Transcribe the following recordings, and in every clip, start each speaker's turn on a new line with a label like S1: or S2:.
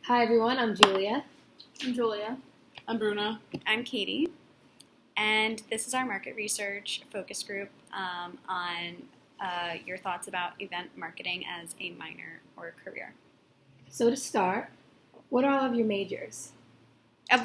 S1: Hi everyone, I'm Julia.
S2: I'm Julia.
S3: I'm Bruna.
S4: I'm Katie, and this is our market research focus group on your thoughts about event marketing as a minor or career.
S1: So to start, what are all of your majors?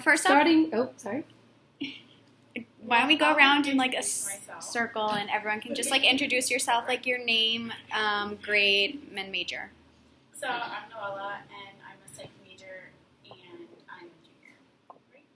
S4: First
S1: Sorry.
S4: why don't we go around in like a circle and everyone can just like introduce yourself, like your name, grade, and major.
S2: So I'm Noella, and I'm a psych major, and I'm a junior. Right?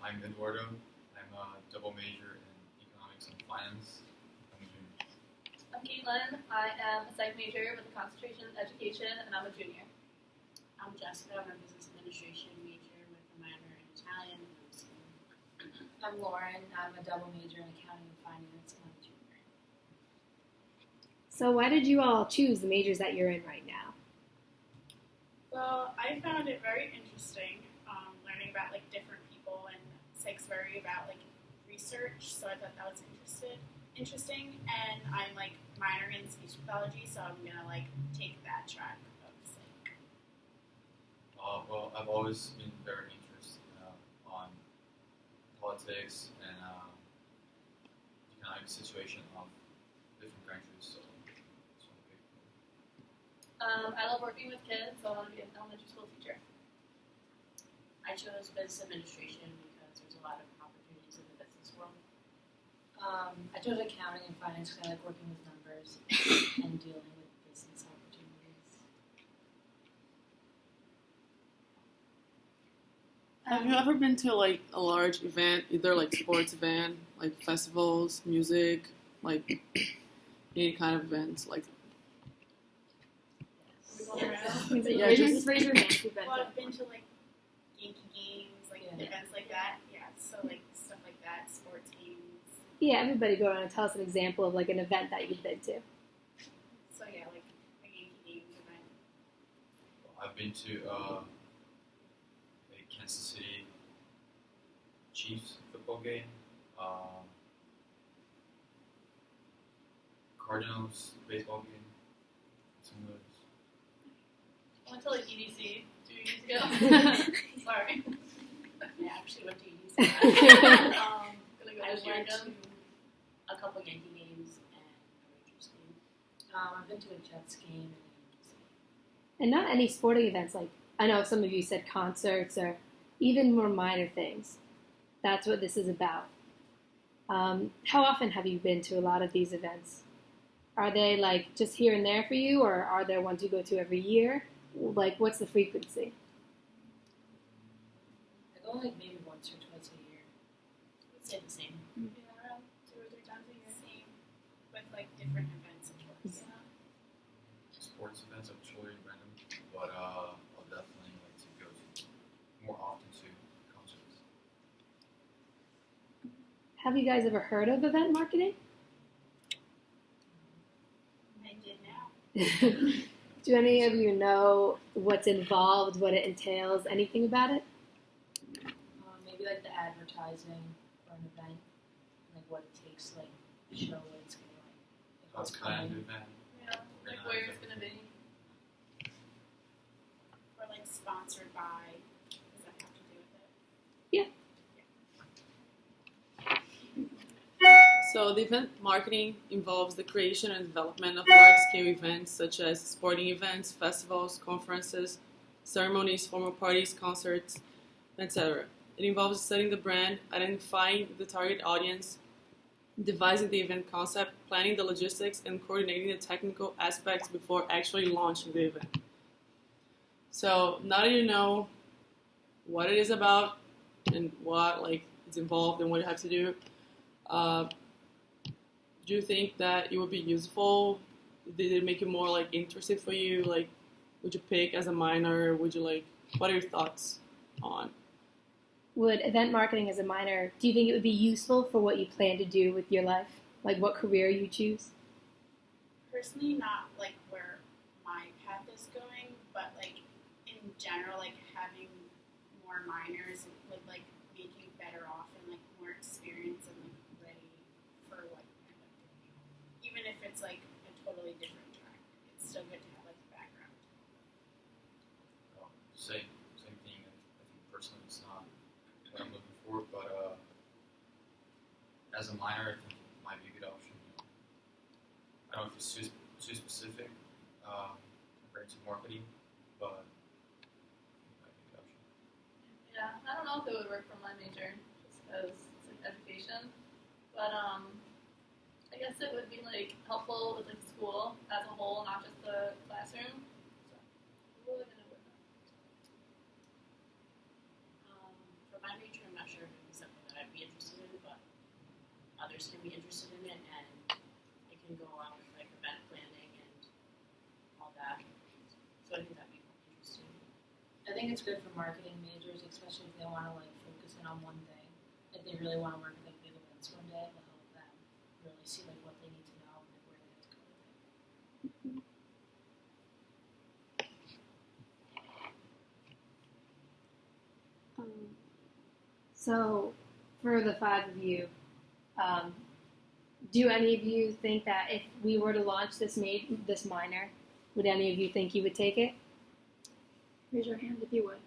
S5: I'm Eduardo. I'm a double major in economics and finance. I'm a junior.
S6: I'm Caitlin. I am a psych major with a concentration in education, and I'm a junior.
S7: I'm Jessica. I'm a business administration major with a minor in Italian.
S8: I'm Lauren. I'm a double major in accounting and finance, and I'm a junior.
S1: So why did you all choose the majors that you're in right now?
S2: Well, I found it very interesting learning about like different people, and psych's very about like research, so I thought that was interesting. And I'm like minoring in speech pathology, so I'm gonna like take that track of psych.
S5: Well, I've always been very interested on politics and economic situation of different countries. So it's one big thing.
S6: I love working with kids, so I want to be an elementary school teacher.
S7: I chose business administration because there's a lot of opportunities in the business world.
S8: I chose accounting and finance because I like working with numbers and dealing with business opportunities.
S3: Have you ever been to like a large event, either like sports event, like festivals, music, like any kind of events, like? Yeah,
S6: Just raise your hand.
S2: Well, I've been to like Yankee games, like events like that. Yeah, so like stuff like that, sports games.
S1: Yeah, everybody go around and tell us an example of like an event that you've been to.
S2: So yeah, like a Yankee games event.
S5: I've been to a Kansas City Chiefs football game, Cardinals baseball game, some of those.
S6: I went to like EDC 2 years ago. Sorry.
S7: I actually went to UC.
S6: Gonna go
S7: I
S6: this year
S7: went
S6: again.
S7: to a couple Yankee games and a Rangers game.
S8: I've been to a Jets game and a Yankees game.
S1: And not any sporting events, like I know some of you said concerts or even more minor things. That's what this is about. How often have you been to a lot of these events? Are they like just here and there for you, or are there ones you go to every year? Like, what's the frequency?
S8: I go like maybe once or twice a year.
S7: I would say the same.
S2: Yeah, around 2 or 3 times a year. Same with like different events, of course.
S5: Sports events are totally random, but I'll definitely like to go to more often to concerts.
S1: Have you guys ever heard of event marketing?
S2: I did now.
S1: Do any of you know what's involved, what it entails, anything about it?
S8: Maybe like the advertising for an event, like what it takes to like show what it's gonna like. If
S5: That's
S8: it's
S5: planned
S8: coming.
S5: event.
S6: Yeah, like where it's gonna be.
S2: Or like sponsored by. Does that have to do with it?
S3: So the event marketing involves the creation and development of large-scale events such as sporting events, festivals, conferences, ceremonies, formal parties, concerts, etc. It involves setting the brand, identifying the target audience, devising the event concept, planning the logistics, and coordinating the technical aspects before actually launching the event. So now that you know what it is about and what like it's involved and what you have to do, do you think that it would be useful? Did it make it more like interested for you? Like, would you pick as a minor? Would you like? What are your thoughts on?
S1: Would event marketing as a minor, do you think it would be useful for what you plan to do with your life? Like what career you choose?
S2: Personally, not like where my path is going, but like in general, like having more minors would like make you better off and like more experience and like ready for what you end up doing. Even if it's like a totally different track, it's still good to have like a background.
S5: same thing. I think personally it's not what I'm looking for, but as a minor, I think it might be a good option. I don't know if it's too specific compared to marketing, but it might be a good option.
S6: Yeah, I don't know if it would work for my major, just because it's like education. But I guess it would be like helpful with like school as a whole, not just the classroom. So, what would it work on?
S7: For my major, I'm not sure if it would be something that I'd be interested in, but others can be interested in it, and it can go along with like event planning and all that. So I think that'd be interesting.
S8: I think it's good for marketing majors, especially if they want to like focus in on one thing. If they really want to work with like big events one day, it'll help them really see like what they need to know and like, where they have to go with it.
S1: So, for the five of you, do any of you think that if we were to launch this minor, would any of you think you would take it? Raise your hand if you would.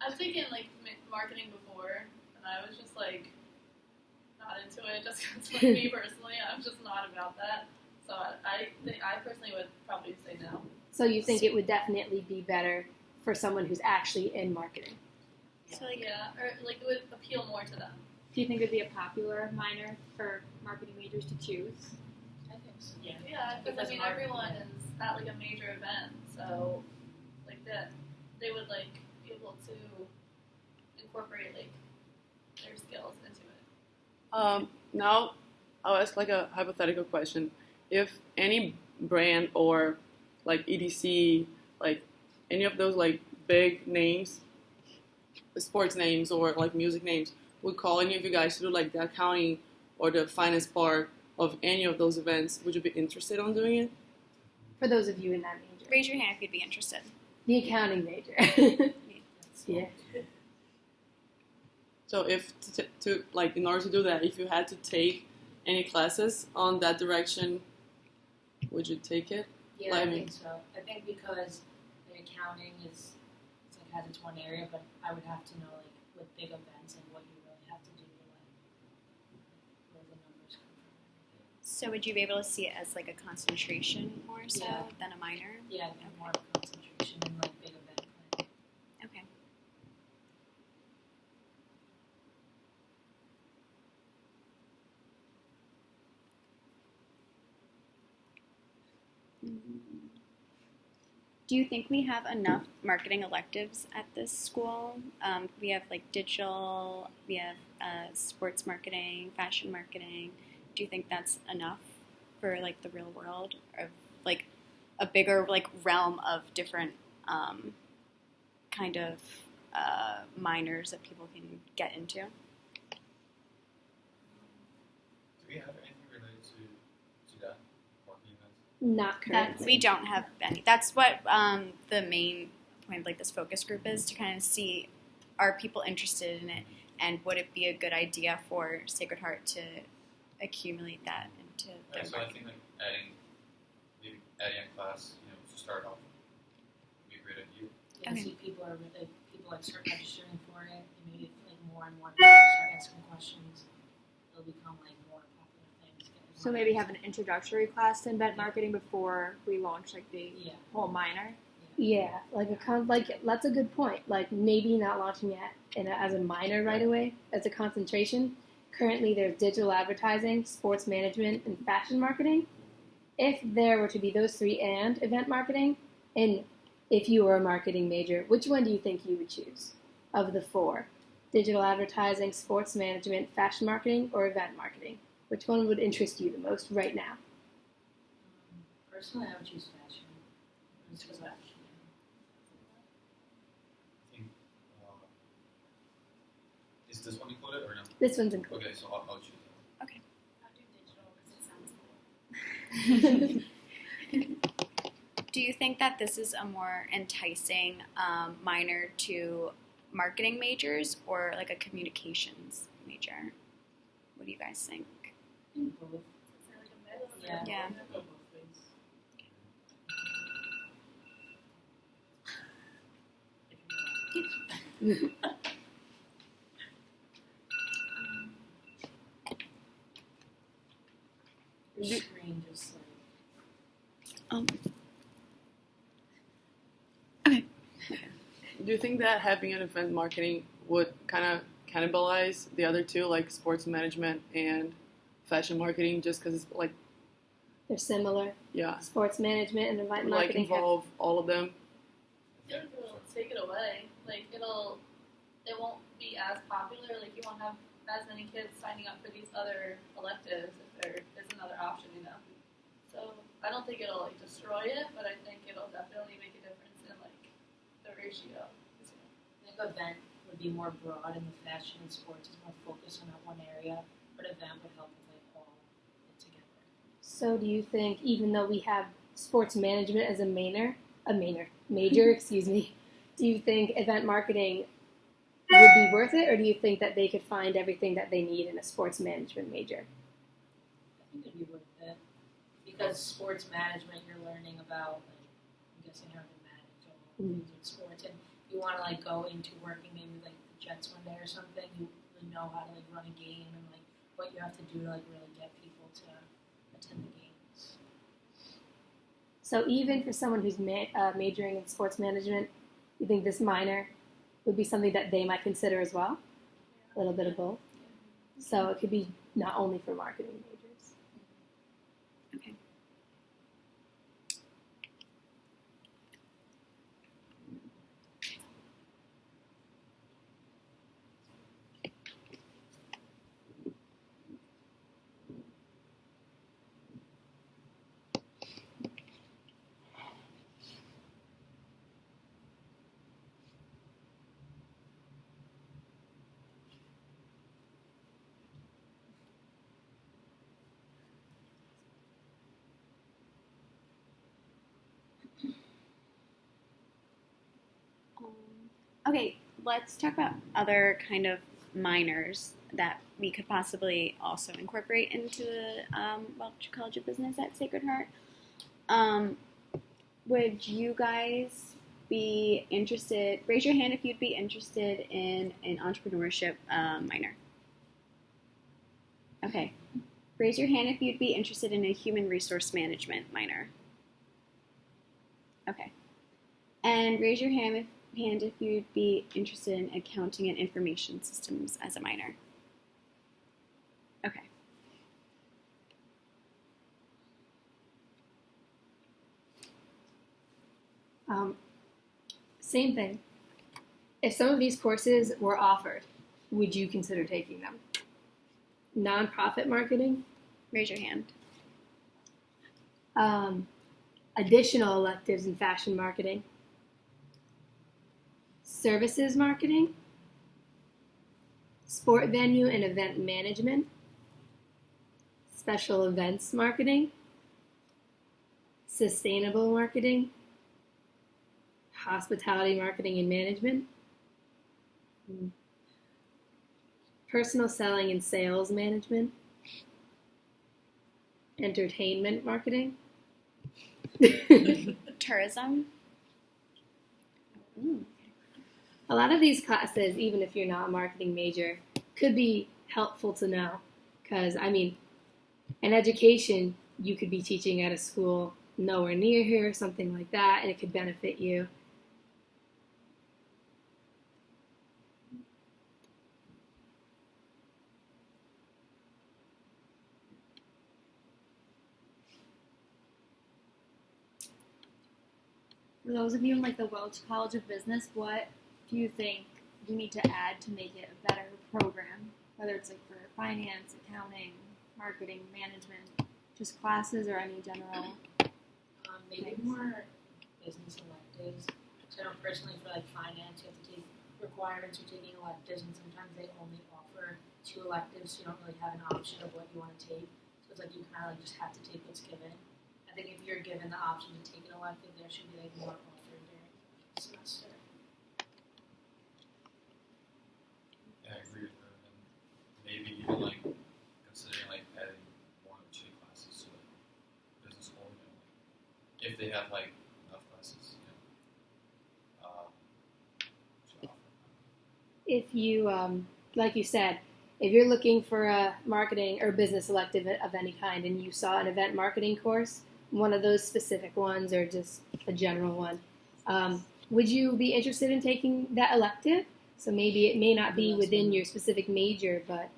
S6: I was thinking like marketing before, and I was just like not into it. Just because like me personally, I'm just not about that. So I personally would probably say no.
S1: So you think it would definitely be better for someone who's actually in marketing?
S4: So like,
S6: Yeah, or like it would appeal more to them.
S9: Do you think it would be a popular minor for marketing majors to choose?
S8: I think so.
S7: Yeah.
S6: Yeah, because I mean everyone is at like a major event, so like that they would like be able to incorporate like their skills into it.
S3: Now, I'll ask like a hypothetical question. If any brand or like EDC, like any of those like big names, sports names or like music names, would call any of you guys to do like the accounting or the finance part of any of those events, would you be interested on doing it?
S1: For those of you in that major.
S4: raise your hand if you'd be interested.
S1: The accounting major. Yeah.
S3: So if to like in order to do that, if you had to take any classes on that direction, would you take it?
S8: Yeah,
S3: Like,
S8: I think so. I think because the accounting is it's like has its one area, but I would have to know like with big events and what you really have to do to like where the numbers come from.
S4: So would you be able to see it as like a concentration more so
S8: Yeah.
S4: than a minor?
S8: Yeah, I think more concentration in like big event planning.
S4: Okay. Do you think we have enough marketing electives at this school? We have like digital, we have sports marketing, fashion marketing. Do you think that's enough for like the real world of like a bigger like realm of different kind of minors that people can get into?
S5: Do we have anything related to that marketing events?
S1: Not currently.
S4: We don't have any. That's what the main point of like this focus group is, to kind of see, are people interested in it, and would it be a good idea for Sacred Heart to accumulate that into their
S5: So I
S4: marketing?
S5: think like maybe adding a class, to start off would be a great idea.
S8: Yeah,
S4: Okay.
S8: see people like start registering for it, and maybe if, like more and more people start asking questions, it'll become like more popular things.
S9: So maybe have an introductory class to event marketing before we launch like the
S8: Yeah.
S9: whole minor.
S1: Yeah, like that's a good point. Like maybe not launching it as a minor right away, as a concentration. Currently, there's digital advertising, sports management, and fashion marketing. If there were to be those three and event marketing, and if you were a marketing major, which one do you think you would choose of the four? Digital advertising, sports management, fashion marketing, or event marketing? Which one would interest you the most right now?
S8: Personally, I would choose fashion. Just because fashion.
S5: I think is this one included or no?
S1: This one's included.
S5: Okay, so I'll choose that.
S2: I'll do digital because it sounds cool.
S4: Do you think that this is a more enticing minor to marketing majors or like a communications major? What do you guys think?
S8: Both.
S2: Is there like a mix?
S8: Yeah.
S4: Yeah.
S7: Go both ways.
S8: Your screen just like.
S3: Do you think that having an event marketing would kind of cannibalize the other two, like sports management and fashion marketing, just because it's like,
S1: They're similar.
S3: yeah,
S1: Sports management and event
S3: like
S1: marketing have
S3: involve all of them?
S6: I feel like it'll take it away. Like it won't be as popular. Like you won't have as many kids signing up for these other electives if there is another option, you know. So I don't think it'll like destroy it, but I think it'll definitely make a difference in like the ratio.
S8: I think event would be more broad and the fashion and sports is more focused on that one area, but event would help with like all it together.
S1: So do you think, even though we have sports management as a major, excuse me, do you think event marketing would be worth it, or do you think that they could find everything that they need in a sports management major?
S8: I think it'd be worth it because sports management, you're learning about like I'm guessing how to manage all things with sports, and you want to like go into working maybe like the Jets one day or something. You really know how to like run a game and like what you have to do to like really get people to attend the games.
S1: So even for someone who's majoring in sports management, you think this minor would be something that they might consider as well? A little bit of both. So it could be not only for marketing majors.
S4: Okay. Okay, let's talk about other kind of minors that we could possibly also incorporate into the Welch College of Business at Sacred Heart. Would you guys be interested? Raise your hand if you'd be interested in an entrepreneurship minor. Okay. Raise your hand if you'd be interested in a human resource management minor. Okay. And raise your hand if you'd be interested in accounting and information systems as a minor. Okay.
S1: Same thing. If some of these courses were offered, would you consider taking them? Nonprofit marketing,
S4: Raise your hand.
S1: additional electives in fashion marketing, services marketing, sport venue and event management, special events marketing, sustainable marketing, hospitality marketing and management, personal selling and sales management, entertainment marketing.
S4: Tourism. Ooh.
S1: A lot of these classes, even if you're not a marketing major, could be helpful to know. Because, I mean, in education, you could be teaching at a school nowhere near here, something like that, and it could benefit you.
S9: For those of you in like the Welch College of Business, what do you think you need to add to make it a better program? Whether it's like for finance, accounting, marketing, management, just classes or any general?
S8: Maybe more business electives. So I know personally for like finance, you have to take requirements for taking electives, and sometimes they only offer 2 electives, so you don't really have an option of what you want to take. So it's like you kind of like just have to take what's given. I think if you're given the option to take an elective, there should be like more offered during the semester.
S5: Yeah, I agree with her. And maybe even like considering like adding 1 or 2 classes to like business school, you know, like if they have like enough classes, you know, to offer.
S1: if you, like you said, if you're looking for a marketing or business elective of any kind and you saw an event marketing course, one of those specific ones or just a general one, would you be interested in taking that elective? So maybe it may not be within your specific major, but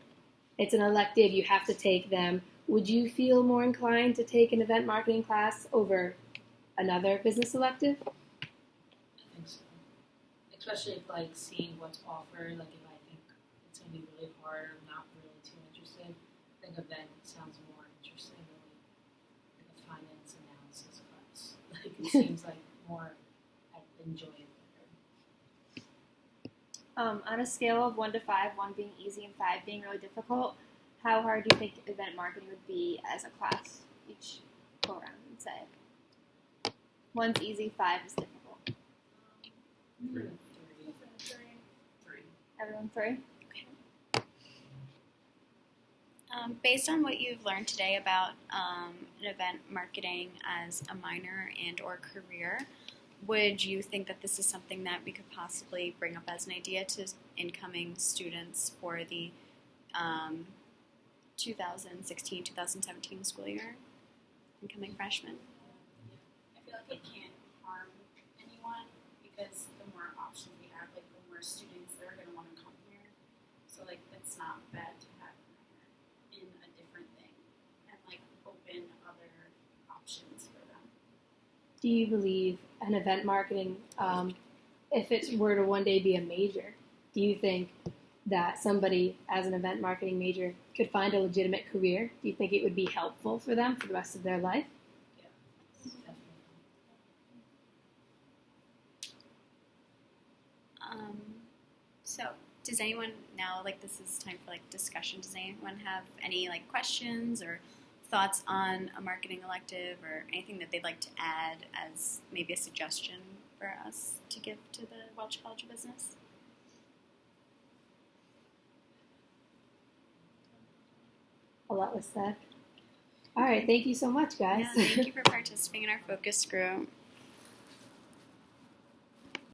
S1: it's an elective, you have to take them. Would you feel more inclined to take an event marketing class over another business elective?
S8: I think so. Especially if like seeing what's offered, like if I think it's gonna be really hard or not really too interested, I think event sounds more interesting than like a finance analysis class. Like it seems like more I enjoy it better.
S9: On a scale of 1 to 5, 1 being easy and 5 being really difficult, how hard do you think event marketing would be as a class each go around and say? 1's easy, 5 is difficult.
S5: 3.
S9: Everyone 3?
S4: Based on what you've learned today about an event marketing as a minor and or career, would you think that this is something that we could possibly bring up as an idea to incoming students for the 2016-2017 school year? Incoming freshmen?
S2: I feel like it can't harm anyone because the more options we have, like the more students that are going to want to come here. So like it's not bad to have in a different thing and like open other options for them.
S1: Do you believe an event marketing, if it were to one day be a major, do you think that somebody as an event marketing major could find a legitimate career? Do you think it would be helpful for them for the rest of their life?
S8: Definitely.
S4: So, does anyone now, like this is time for like discussion, does anyone have any like questions or thoughts on a marketing elective or anything that they'd like to add as maybe a suggestion for us to give to the Welch College of Business?
S1: A lot was said. All right, thank you so much, guys.
S4: Yeah, thank you for participating in our focus group.